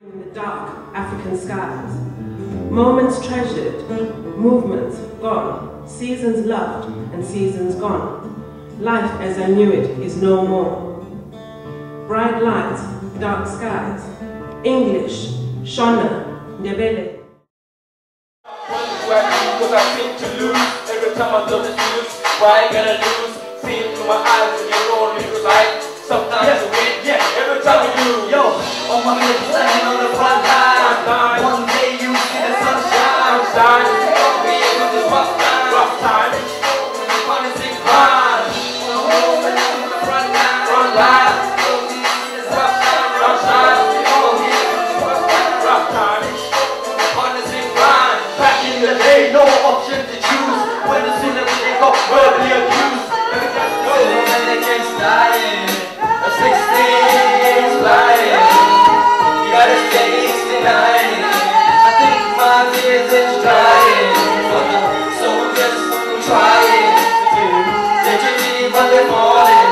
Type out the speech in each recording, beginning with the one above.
In the dark African skies, moments treasured, movements gone, seasons loved and seasons gone. Life as I knew it is no more. Bright lights, dark skies, English, Shona, Ndebele. Because I seem to lose every time I look at news. Why I gotta lose? See it through my eyes and you're rolling because I sometimes you win, every time you lose. Yo, on my lips, standing on the front line. One day you see the sunshine. Don't be able to rough time. Promising grind. On the front line. Don't be able to rough time. Rough time. Promising grind. Back in the day, no option to choose. When the sinner they got verbally accused. Every time you go, and they can't dying. A 16 is flying. You gotta stay denying. I think my tears is drying. But the soldiers trying to literally, but they're falling.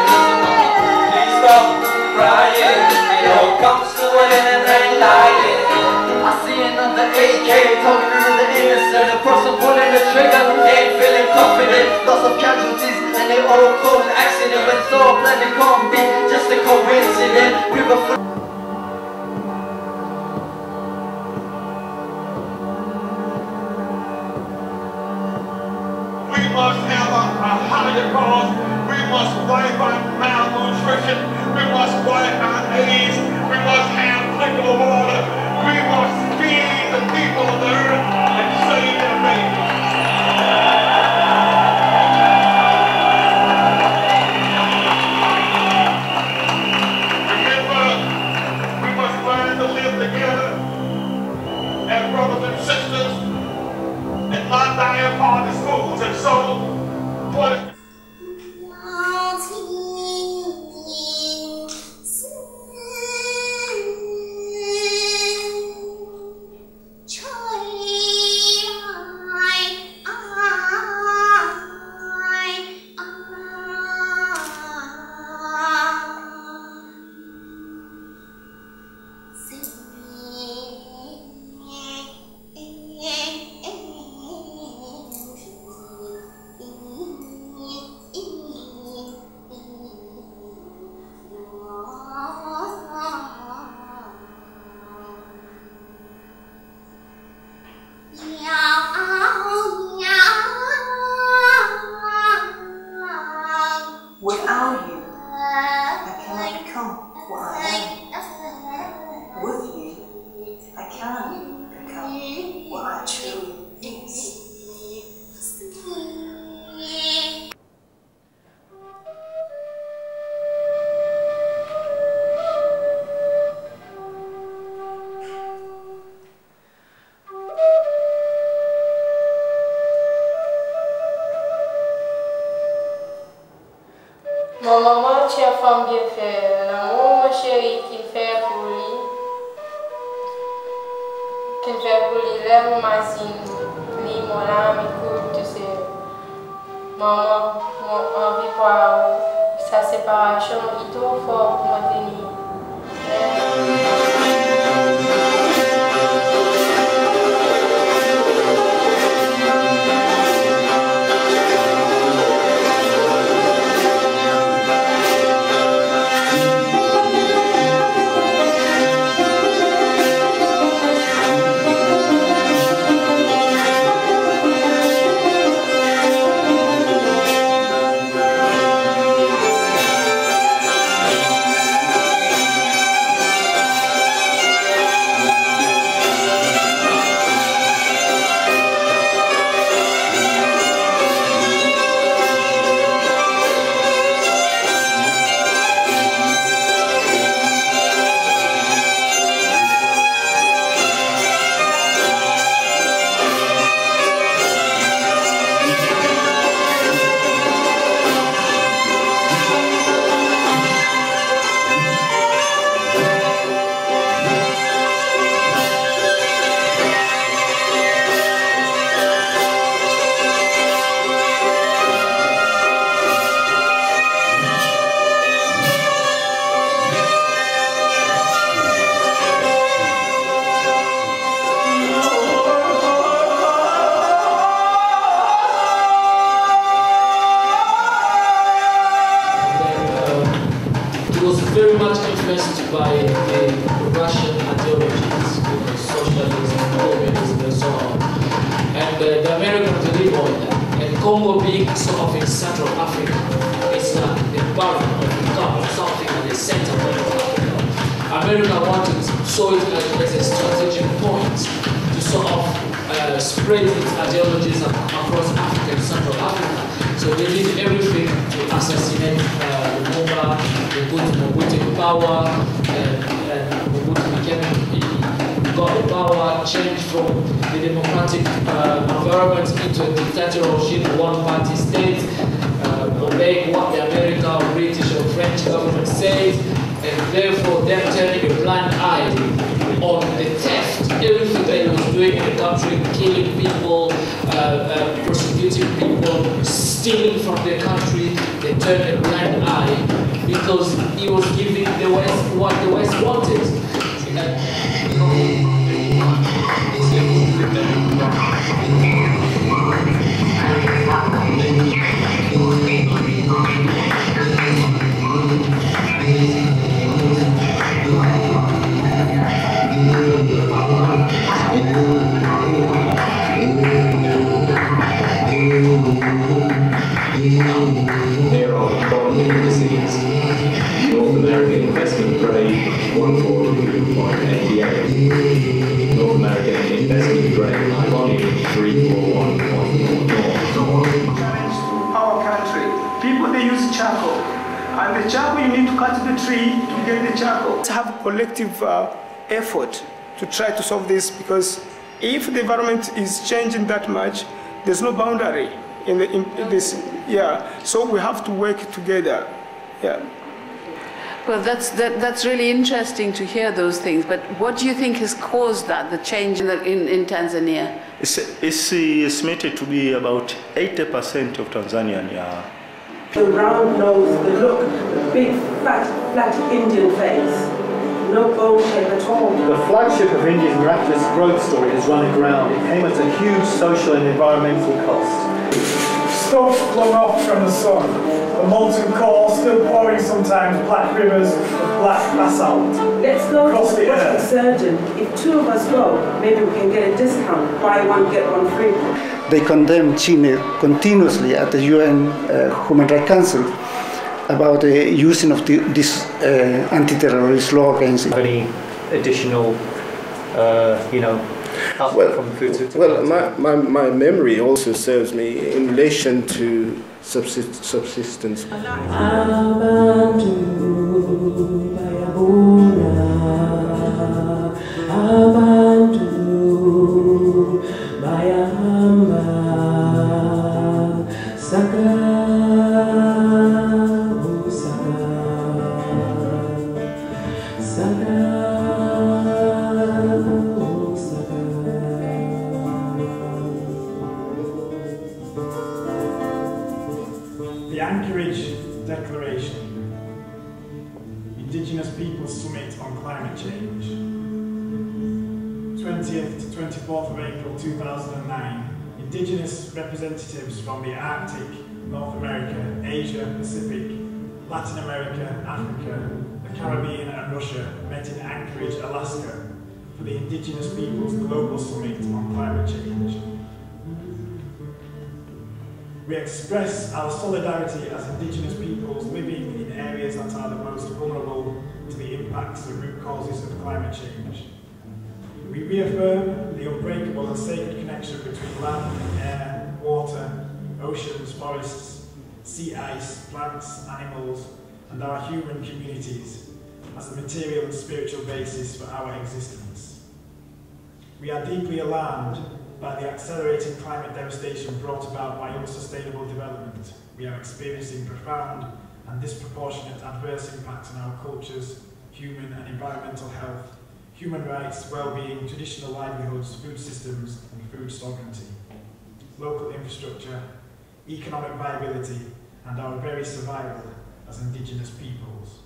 Please stop crying. It all comes to an end and ain't lying. I see another AK talking to the innocent. A person pulling the trigger, ain't feeling confident. Lots of casualties and they all cause accident. When so planned it can't be just a coincidence. We were we must have a higher cause. We must wipe out malnutrition. We must wipe out AIDS. We must have drinkable water. We must feed the people of the earth and save their babies. Remember, we must learn to live together as brothers and sisters and not die apart in schools. And so, what without you, I cannot become what I am. With you, I can become what I truly is. Mon maman, tu es femme bien fait. L'amour, mon chéri, qu'il fait pour lui. Qu'il fait pour lui, l'aime, ma zine. Lui, mon âme, écoute, tu sais. Maman, mon envie pour sa séparation, il est trop fort pour me tenir. influenced by the Russian ideologies, socialism, communism, and so on. And the Americans live on that. And Congo being sort of in Central Africa, it's the environment of becoming something at the center of Africa. America wanted saw it as a strategic point to sort of spread its ideologies across Africa and Central Africa. So they did everything to assassinate Lumumba, they put Mobutu in power, and Mobutu got the power, changed from the democratic environment into a dictatorship, one-party state, obeying what the American, British, or French government said, and therefore them turning a blind eye on the theft, everything that he was doing in the country, killing people, persecuting people, stealing from the country. They turned a blind eye because he was giving the West what the West wanted. There are bond indices, North American investment grade 142.88, North American investment grade volume 341.4. Our country, people they use charcoal, and the charcoal you need to cut the tree to get the charcoal. Let's have a collective effort to try to solve this, because if the environment is changing that much, there's no boundary in this. Yeah, so we have to work together. Yeah. Well, that's really interesting to hear those things. But what do you think has caused that, the change in Tanzania? It's estimated to be about 80% of Tanzanian. The round nose, the look, the big, fat, Indian face. No bone shape at all. The flagship of India's miraculous growth story has run aground. It came at a huge social and environmental cost. Stumps flung off from the sun, the molten core still pouring sometimes black rivers of black basalt. Let's go across to the plastic surgeon. If two of us go, maybe we can get a discount, buy one, get one free. They condemn Chile continuously at the UN Human Rights Council about the using of this anti-terrorist law against it. Any additional, from food to my memory also serves me in relation to subsistence. The Anchorage Declaration, Indigenous Peoples Summit on Climate Change, 20th to 24th of April 2009, Indigenous representatives from the Arctic, North America, Asia, Pacific, Latin America, Africa, the Caribbean and Russia met in Anchorage, Alaska for the Indigenous Peoples Global Summit on Climate Change. We express our solidarity as Indigenous peoples living in areas that are the most vulnerable to the impacts and root causes of climate change. We reaffirm the unbreakable and sacred connection between land, air, water, oceans, forests, sea ice, plants, animals, and our human communities as the material and spiritual basis for our existence. We are deeply alarmed by the accelerating climate devastation brought about by unsustainable development. We are experiencing profound and disproportionate adverse impacts on our cultures, human and environmental health, human rights, well-being, traditional livelihoods, food systems and food sovereignty, local infrastructure, economic viability and our very survival as Indigenous peoples.